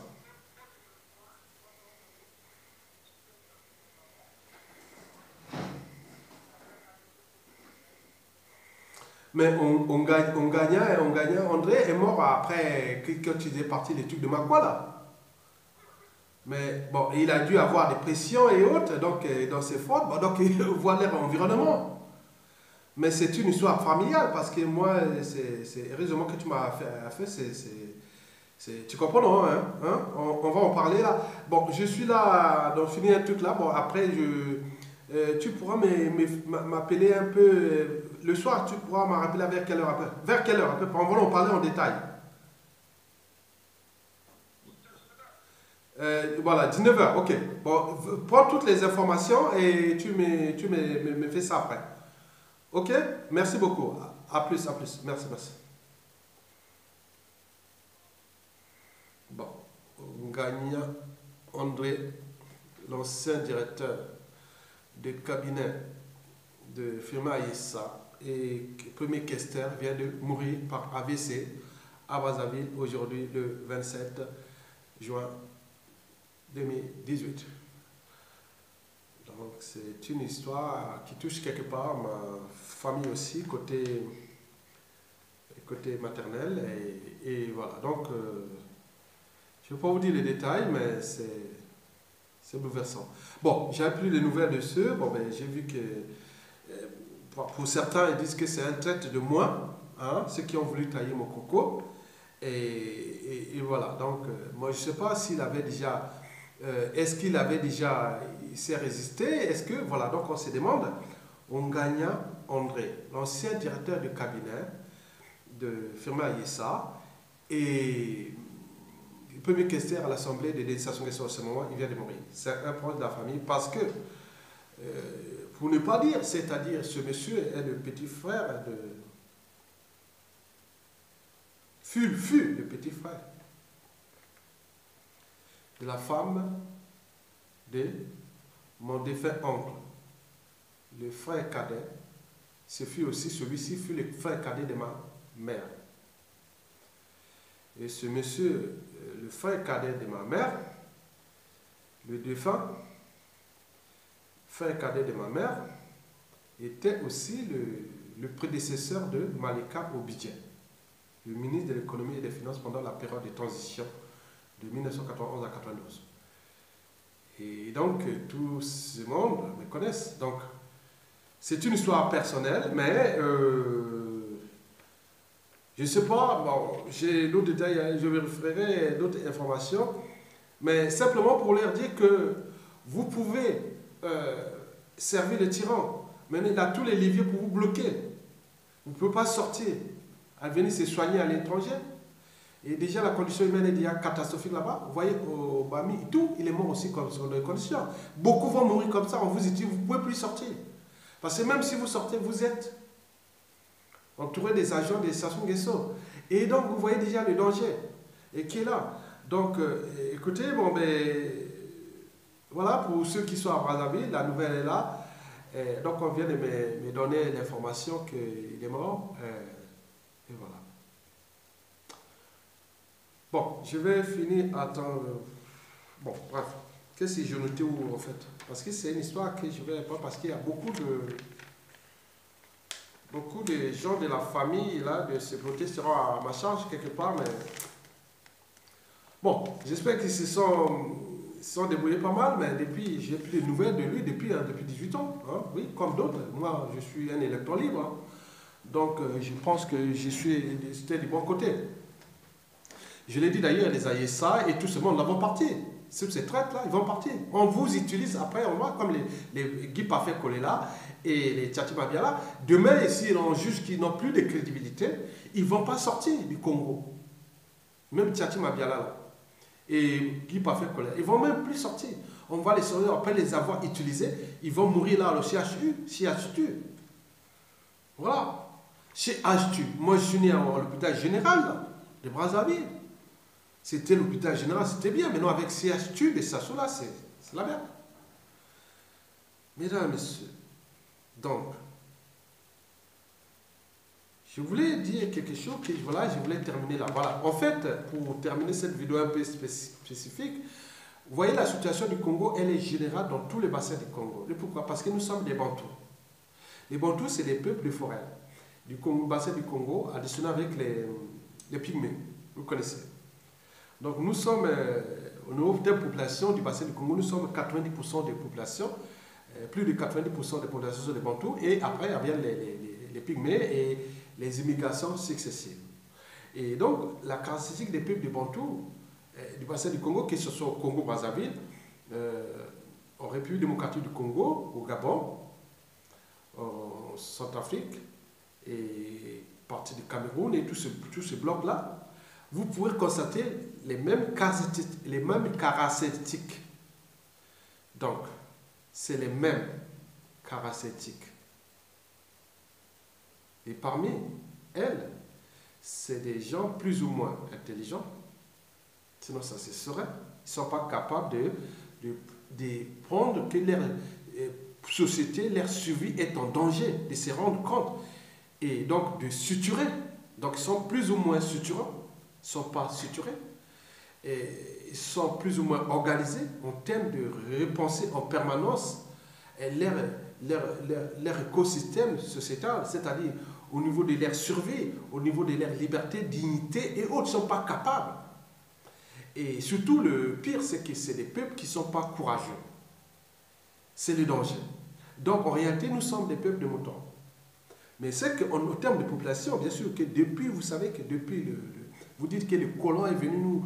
Mais on gagnait. André est mort après que tu es parti des trucs de Makwa, là. Mais bon, il a dû avoir des pressions et autres donc, dans ses fautes, bon, donc il voit leur environnement. Mais c'est une histoire familiale parce que moi, c'est heureusement que tu m'as fait tu comprends, non, hein? On va en parler là. Bon, je suis là, donc finir un truc là. Bon, après, tu pourras m'appeler un peu le soir, tu pourras me rappeler vers quelle heure un peu? Vers quelle heure un peu? On va en parler en détail. Voilà, 19h, ok. Bon, prends toutes les informations et me fais ça après. Ok? Merci beaucoup. À plus, à plus. Merci, merci. Bon, Ngania André, l'ancien directeur de cabinet de firma ISA et premier questeur, vient de mourir par AVC à Brazzaville aujourd'hui le 27 juin 2018. Donc c'est une histoire qui touche quelque part ma famille aussi, côté maternel. Et voilà, donc je ne vais pas vous dire les détails, mais c'est bouleversant. Bon, j'ai plus de nouvelles de ceux. Bon, ben, j'ai vu que pour certains, ils disent que c'est un traite de moi, hein, ceux qui ont voulu tailler mon coco. Et voilà, donc moi je ne sais pas s'il avait déjà, est-ce qu'il avait déjà, il s'est résisté, est-ce que, voilà, donc on se demande, Ongania André, l'ancien directeur de cabinet de firma ISA, et le premier questeur à l'Assemblée des législations en ce moment, il vient de mourir. C'est un proche de la famille parce que, pour ne pas dire, c'est-à-dire ce monsieur est le petit frère de... fut le petit frère de la femme de mon défunt oncle. Le frère cadet, celui-ci fut le frère cadet de ma mère. Et ce monsieur, le frère cadet de ma mère, le défunt frère cadet de ma mère, était aussi le prédécesseur de Malika Obidien, le ministre de l'économie et des finances pendant la période de transition de 1991 à 1992. Et donc, tout ce monde me connaissent. Donc, c'est une histoire personnelle, mais je ne sais pas, bon, j'ai d'autres détails, je vérifierai d'autres informations, mais simplement pour leur dire que vous pouvez servir le tyran, mais il a tous les leviers pour vous bloquer. Vous ne pouvez pas sortir, à venir se soigner à l'étranger. Et déjà, la condition humaine est déjà catastrophique là-bas. Vous voyez, au Bami, tout, il est mort aussi comme sur des conditions. Beaucoup vont mourir comme ça, on vous dit, vous ne pouvez plus sortir. Parce que même si vous sortez, vous êtes entouré des agents des stations Guesso. Et donc, vous voyez déjà le danger et qui est là. Donc, écoutez, bon, ben, voilà, pour ceux qui sont à Brazzaville, la nouvelle est là. Donc, on vient de me donner l'information qu'il est mort. Et voilà. Bon, je vais finir. Attends. Bon, bref. Qu'est-ce que je notais où, en fait? Parce que c'est une histoire que je vais pas. Parce qu'il y a beaucoup de gens de la famille, là, de ce côté seront à ma charge quelque part, mais. Bon, j'espère qu'ils se sont débrouillés pas mal, mais depuis, j'ai plus de nouvelles de lui depuis 18 ans. Hein, oui, comme d'autres. Moi, je suis un électron libre. Hein. Donc, je pense que c'était du bon côté. Je l'ai dit d'ailleurs, les AISA et tout ce monde là vont partir. Ces traites-là, ils vont partir. On vous utilise après, on voit comme les Guy Parfait Kolela et les Tchati Mabiala. Demain, s'ils on juge qu'ils n'ont plus de crédibilité, ils ne vont pas sortir du Congo. Même Tchati Mabiala là. Et Guy Parfait Kolela, ils ne vont même plus sortir. On va les sortir après les avoir utilisés. Ils vont mourir là, au CHU. Voilà. Chez HTU. Moi, je suis né à l'hôpital général là, de Brazzaville. C'était l'hôpital général, c'était bien. Maintenant, avec CHTU, les stations là, c'est la merde. Mesdames et messieurs, donc, je voulais dire quelque chose que voilà, je voulais terminer là. Voilà. En fait, pour terminer cette vidéo un peu spécifique, vous voyez la situation du Congo, elle est générale dans tous les bassins du Congo. Et pourquoi? Parce que nous sommes des Bantous. Les Bantous, c'est des peuples de forêt du bassin du Congo, additionné avec les Pygmées. Vous connaissez. Donc nous sommes, au niveau des populations du bassin du Congo, nous sommes 90% des populations, plus de 90% des populations sont des Bantous, et après il y a les Pygmées et les immigrations successives. Et donc la caractéristique des peuples des Bantous du bassin du Congo, que ce soit au Congo-Brazzaville, en République démocratique du Congo, au Gabon, en Centrafrique, et partie du Cameroun et tout ce bloc-là, vous pouvez constater les mêmes caractéristiques. Donc, c'est les mêmes caractéristiques. Et parmi elles, c'est des gens plus ou moins intelligents, sinon ça se serait. Ils ne sont pas capables de prendre que leur société, leur survie est en danger, de se rendre compte et donc de suturer. Donc ils sont plus ou moins suturants, ils ne sont pas suturés, et ils sont plus ou moins organisés en termes de repenser en permanence leur écosystème sociétal, c'est-à-dire au niveau de leur survie, au niveau de leur liberté, dignité et autres, ils ne sont pas capables. Et surtout, le pire, c'est que c'est des peuples qui ne sont pas courageux. C'est le danger. Donc, en réalité, nous sommes des peuples de moutons. Mais c'est qu'en termes de population, bien sûr, que depuis, vous savez que depuis vous dites que le colon est venu nous,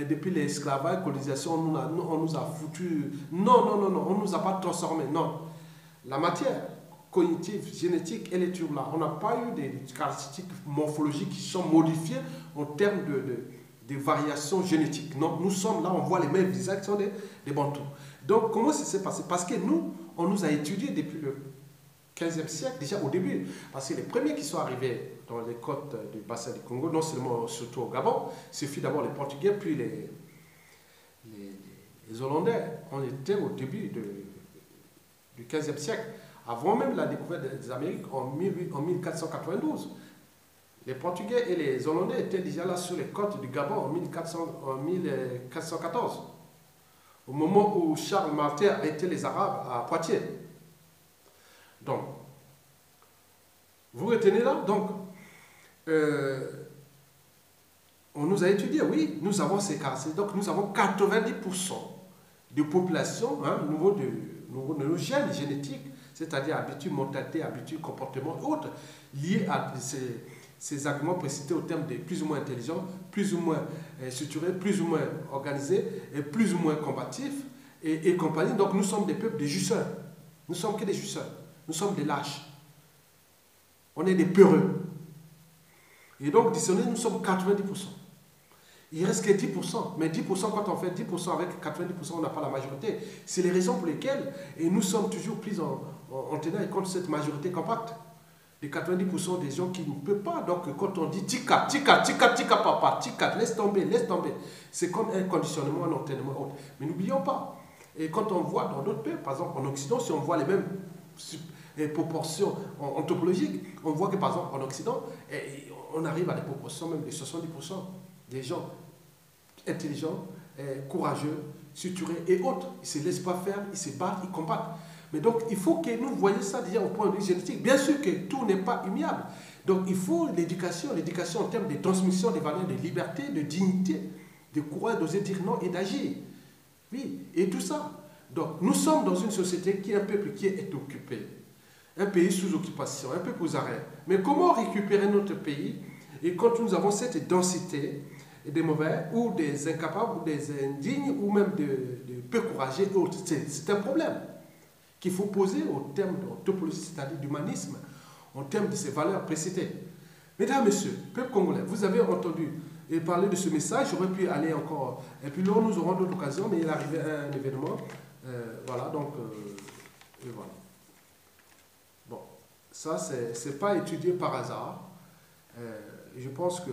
depuis l'esclavage, la colonisation, on nous a foutu. Non, on ne nous a pas transformés. Non. La matière cognitive, génétique, elle est toujours là. On n'a pas eu des caractéristiques morphologiques qui sont modifiées en termes de variations génétiques. Non, nous sommes là, on voit les mêmes visages qui sont des Bantous. Donc, comment ça s'est passé? Parce que nous, on nous a étudiés depuis le 15e siècle, déjà au début. Parce que les premiers qui sont arrivés dans les côtes du bassin du Congo, non seulement surtout au Gabon, ce fut d'abord les Portugais, puis les Hollandais. On était au début du 15e siècle, avant même la découverte des Amériques en 1492. Les Portugais et les Hollandais étaient déjà là sur les côtes du Gabon en 1414, au moment où Charles Martel a été les Arabes à Poitiers. Donc, vous retenez là? Donc, on nous a étudié, oui, nous avons ces caractéristiques. Donc, nous avons 90% de population, au niveau de nos gènes génétiques, c'est-à-dire habitudes, mentalité, habitudes, comportements et autres, liés à ces arguments précités au terme de plus ou moins intelligents, plus ou moins structurés, plus ou moins organisés, et plus ou moins combatifs, et compagnie. Donc nous sommes des peuples de jusseurs. Nous ne sommes que des jusseurs. Nous sommes des lâches. On est des peureux. Et donc, dissonné, nous sommes 90%. Il reste que 10%. Mais 10%, quand on fait 10% avec 90%, on n'a pas la majorité. C'est les raisons pour lesquelles et nous sommes toujours pris en tenant contre cette majorité compacte. Les 90% des gens qui ne peuvent pas. Donc, quand on dit tika, papa, tika, laisse tomber, c'est comme un conditionnement, un entraînement. Mais n'oublions pas. Et quand on voit dans d'autres pays, par exemple en Occident, si on voit les mêmes proportions anthropologiques, on voit que par exemple en Occident, on arrive à des proportions même de 70% des gens intelligents, courageux, structurés et autres. Ils ne se laissent pas faire, ils se battent, ils combattent. Mais donc, il faut que nous voyions ça déjà au point de vue génétique. Bien sûr que tout n'est pas immuable. Donc, il faut l'éducation en termes de transmission des valeurs de liberté, de dignité, de courage, d'oser dire non et d'agir. Oui, et tout ça. Donc, nous sommes dans une société qui est un peuple qui est occupé. Un pays sous occupation, un peuple aux arrêts. Mais comment récupérer notre pays? Et quand nous avons cette densité des mauvais, ou des incapables, ou des indignes, ou même de peu courageux, c'est un problème qu'il faut poser au terme d'anthropologie, c'est-à-dire d'humanisme, en termes de ces valeurs précitées. Mesdames, Messieurs, peuple congolais, vous avez entendu et parler de ce message, j'aurais pu aller encore. Et puis là, nous aurons d'autres occasions, mais il arrivait un événement. Voilà, donc, et voilà. Bon, ça, c'est pas étudié par hasard. Je pense que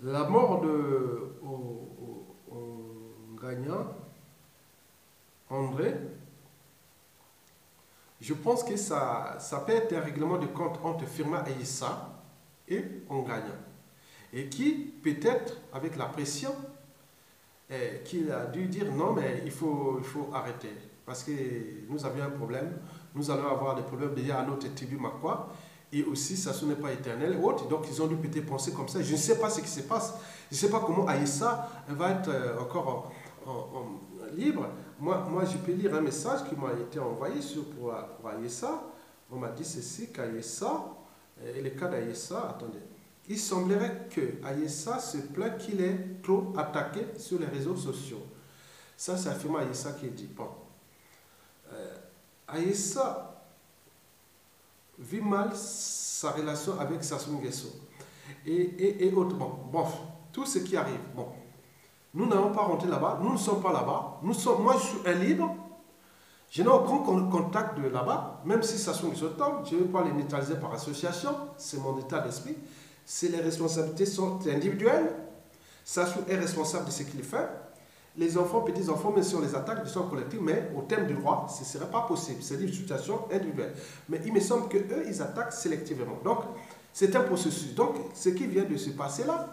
la mort de gagnant, André, je pense que ça peut être un règlement de compte entre Firmin Aïssa et Ongagnant. Et qui, peut-être, avec la pression, qu'il a dû dire non, mais il faut arrêter. Parce que nous avions un problème, nous allons avoir des problèmes déjà à notre tribu Makwa. Et aussi, Sassou n'est pas éternel et autres. Donc, ils ont dû peut-être penser comme ça. Je ne sais pas ce qui se passe. Je ne sais pas comment Aïssa va être encore libre. Moi, je peux lire un message qui m'a été envoyé pour Aïssa. On m'a dit ceci qu'Aïssa, et le cas d'Aïssa, attendez. Il semblerait que Aïssa se plaint qu'il est trop attaqué sur les réseaux sociaux. Ça, c'est affirmé Aïssa qui dit. Bon. Aïssa vit mal sa relation avec Sassou Nguesso et autres. Bon, tout ce qui arrive. Bon, nous n'allons pas rentrer là-bas, nous ne sommes pas là-bas. Moi, je suis un libre. Je n'ai aucun contact de là-bas, même si Sassou Nguesso tombe, je ne vais pas les neutraliser par association, c'est mon état d'esprit. Les responsabilités sont individuelles. Sassou est responsable de ce qu'il fait. Les enfants, petits-enfants, même si on les attaque de façon collective, mais au terme du droit, ce ne serait pas possible. C'est une situation individuelle. Mais il me semble qu'eux, ils attaquent sélectivement. Donc, c'est un processus. Donc, ce qui vient de se passer là,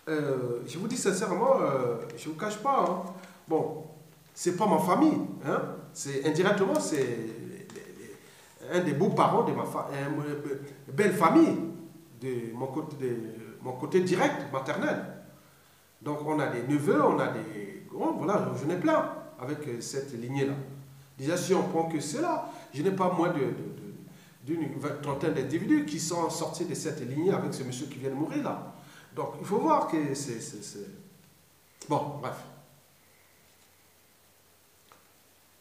je vous dis sincèrement, je ne vous cache pas, hein, bon, ce n'est pas ma famille. Hein, indirectement, c'est un des beaux-parents de ma famille, une belle famille de mon côté direct, maternel. Donc, on a des neveux, on a des... Bon, voilà, j'en ai plein avec cette lignée-là. Déjà, si on prend que cela, je n'ai pas moins d'une trentaine d'individus qui sont sortis de cette lignée avec ce monsieur qui vient de mourir là. Donc, il faut voir que c'est... Bon, bref.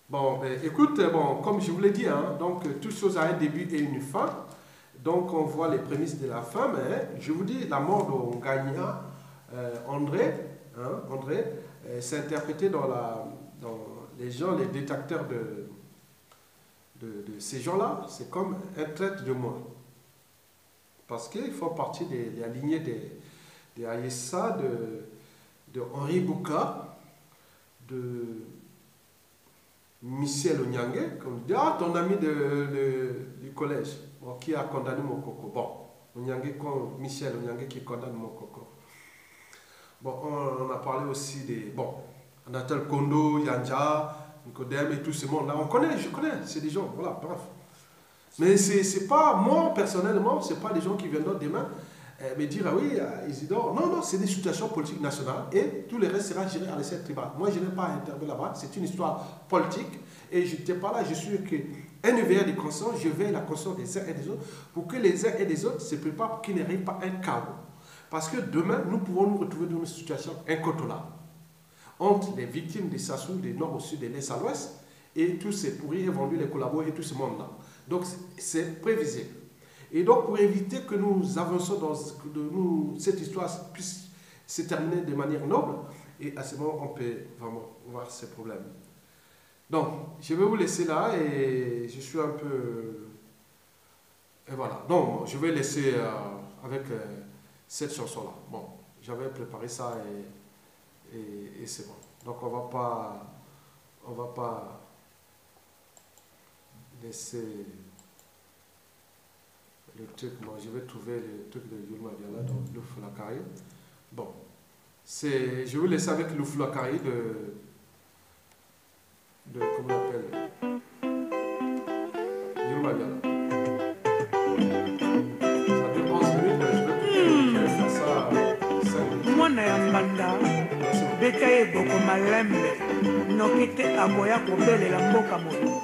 Bon, écoute, comme je vous l'ai dit, hein, donc, toute chose a un début et une fin. Donc, on voit les prémices de la fin, mais je vous dis, la mort de Gagna, André, c'est interprété dans les gens, les détracteurs de ces gens-là, c'est comme un traître de moi. Parce qu'ils font partie de la lignée de Aïssa, de Henri Bouka, de Michel Onyangue, comme dit, ton ami du collège, qui a condamné mon coco. Bon, Michel Onyangue qui condamne mon coco. Bon, on a parlé aussi des... Bon, Anatole Kondo, Yanja, Nicodème et tout ce monde-là. Je connais, c'est des gens, voilà, bref. Mais c'est pas, moi, personnellement, c'est pas des gens qui viennent demain me dire, ah oui, Isidore. Non, c'est des situations politiques nationales et tout le reste sera géré à l'échelle tribale. Moi, je n'ai pas intervenu là-bas, c'est une histoire politique et je n'étais pas là, je suis qu'un éveilleur de conscience, je veille la conscience des uns et des autres pour que les uns et les autres se préparent pour qu'il n'y ait pas un chaos. Parce que demain, nous pouvons nous retrouver dans une situation incontrôlable entre les victimes des Sassou, du nord au sud, de l'est à l'ouest, et tous ces pourris, vendus, les collaborateurs et tout ce monde-là. Donc, c'est prévisible. Et donc, pour éviter que nous avancions cette histoire puisse se terminer de manière noble, et à ce moment, on peut vraiment voir ces problèmes. Donc, je vais vous laisser là, et je suis un peu... Et voilà. Donc, je vais laisser avec... cette chanson-là. Bon, j'avais préparé ça et c'est bon. Donc on va pas laisser le truc. Moi, je vais trouver le truc de Yulma Diala dans Louflakari. Bon, je vais vous laisser avec Louflakari de comment on appelle Yulma Diala. Mwana ya mbanda beta ye boko malembe noki te aboya kobelela mboka mobimba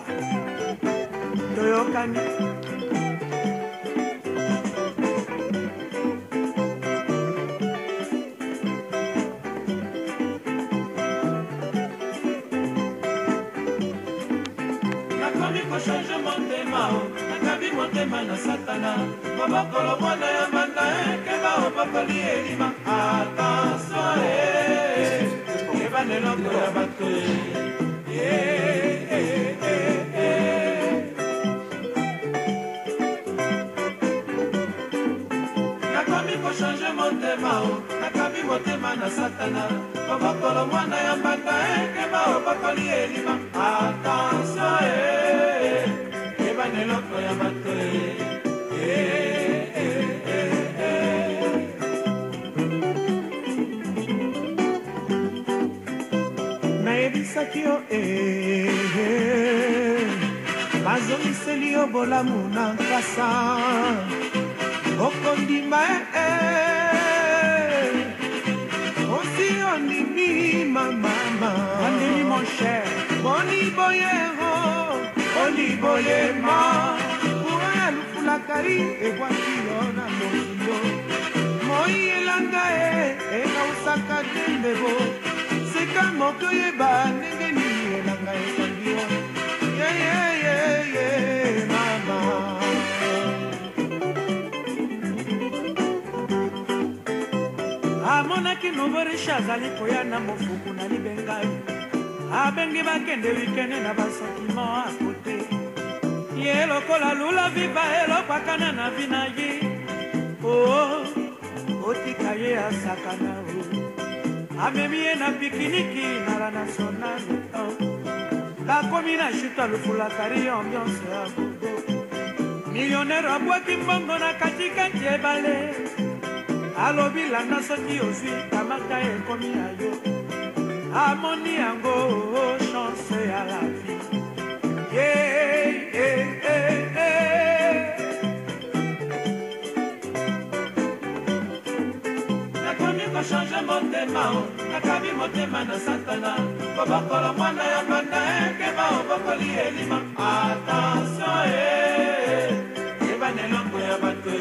toyokani nakomi kochange motema nakabi motema na satana mabokolo mwana ya mbanda ekeba opakoli elima attention eba neloko ya bato nakomi kochange motema nakabi motema na satana mabokolo mwana ya mbanda ekeba opakoli elima attention eba neloko ya bato nayebisaki yo bazongiseli yo bolamu na nkasa okondima osi ondimi mamama ondimi mon cher boni boyero oni boyema kura lufulakari ebwaki yo na mozindo moi elanga ekausaka tembebo seka moko yeba ndenge nini elanga ekangi yo mama amonaki novorisha azali koya na mofuku na libengai abengi bakende wikende na basentiment akote ye lokola lula viva elokwakana na vina ye otika ye asakana amemi ye na pikiniki na la nationale bakomi na chuta lufulakari ambiance ya bobo millionnaire abwaki mbongo na katikati ebale alobi landa soki ozwi kamata ekomi ya yo amoni yango chance ya la vie nakomi kochange motema nakabi motema na satana kobokolo mwana ya banda ekeba obokoli elima attention yeba nelongo ya bato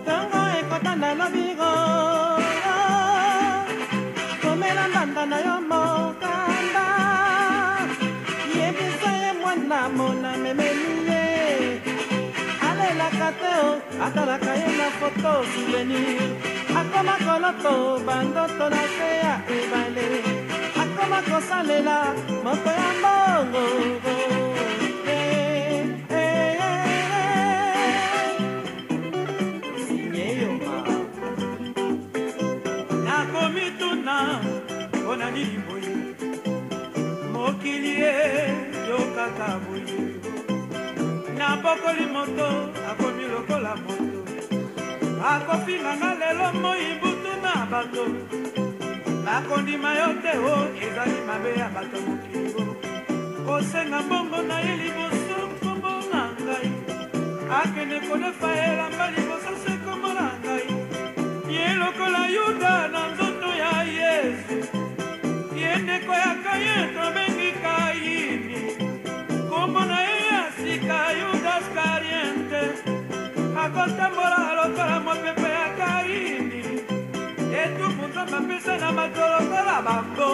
tango ekotanda lobiro komela mbanda na yo mokanda yebisa ye mwana mona memeliye alelaka te atalaka ye na foto souvenir akoma koloto bandoto na se ya ebale akoma kosalela moko ya mbongo sinyeyoma nakomituna mpona nini boye mokili ye yokaka boye nabokoli moto akomi lokola moto akofinganga lelo moi butu na bato nakondima yo te ezali mabe ya bato mokili kosenga mbongo na ye liboso kombo na ngai akende kodefa elamba liboso se kombo na ngai ye lokola yuda na nzoto ya yesu ye ndeko ya kaye tobengi kaini kombo na ye ya sika yudas kariente akotambola lokola mopepe ya kaini etupunza mapesa na matolokola bango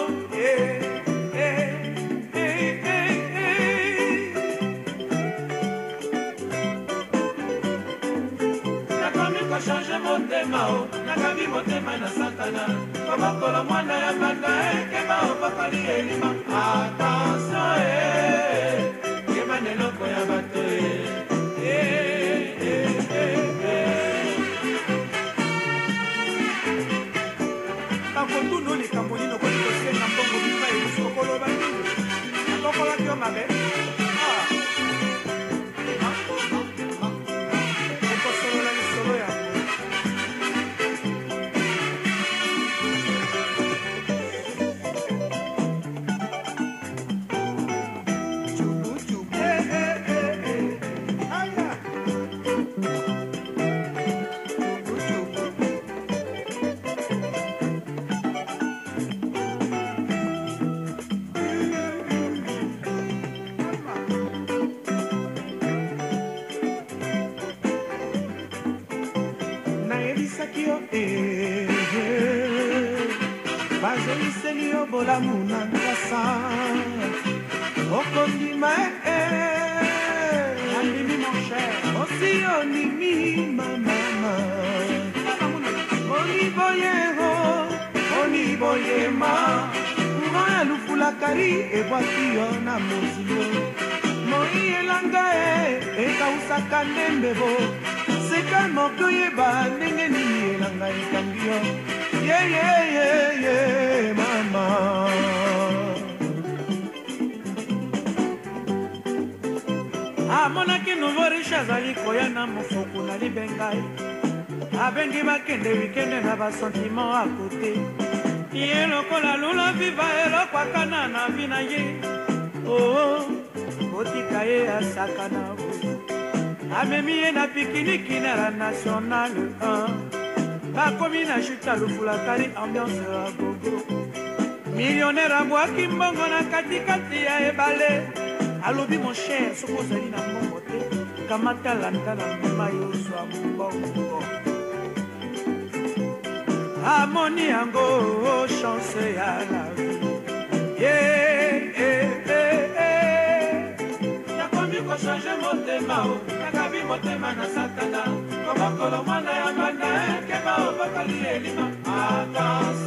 nakomi kochange motema nakabi motema na satana kobokolo mwana ya banda ekeba obokoli elima attention yeba neloko ya bato bakotunu likambo nino koli kosenga mbongo bipa elisokoloba nini nakokolaki yo mabe ekosolola lisolo yango bazoliseli yo bolamu na nkasa okondima andimi mon cher osi ondimi mamama oniboyero oniboyema courant ya lufulakari ebwaki yo na mozindo moi elanga ekausaka ndembebo seka moko yeba ndenge nini elanga ekangi yo mama amonaki nouveau riche azali koya na mofuku na libengai abengi bakende wikende na basentiment akote ye lokola lula viva elokwakana na vina ye oh otika ye asakana amemi ye na pikiniki na la nationale 1 bakomi na chuta lufulakari ambiance ya gogo millionnaire abwaki mbongo na katikati ya ebale alobi mon cher soki ozali na mbongo te kamata landa na mema yozwa mbongo amoni yango chance ya la vie nakomi kochange motema o nakabi motema na satana komokolo mwana ya banda ekeba obakali elima attention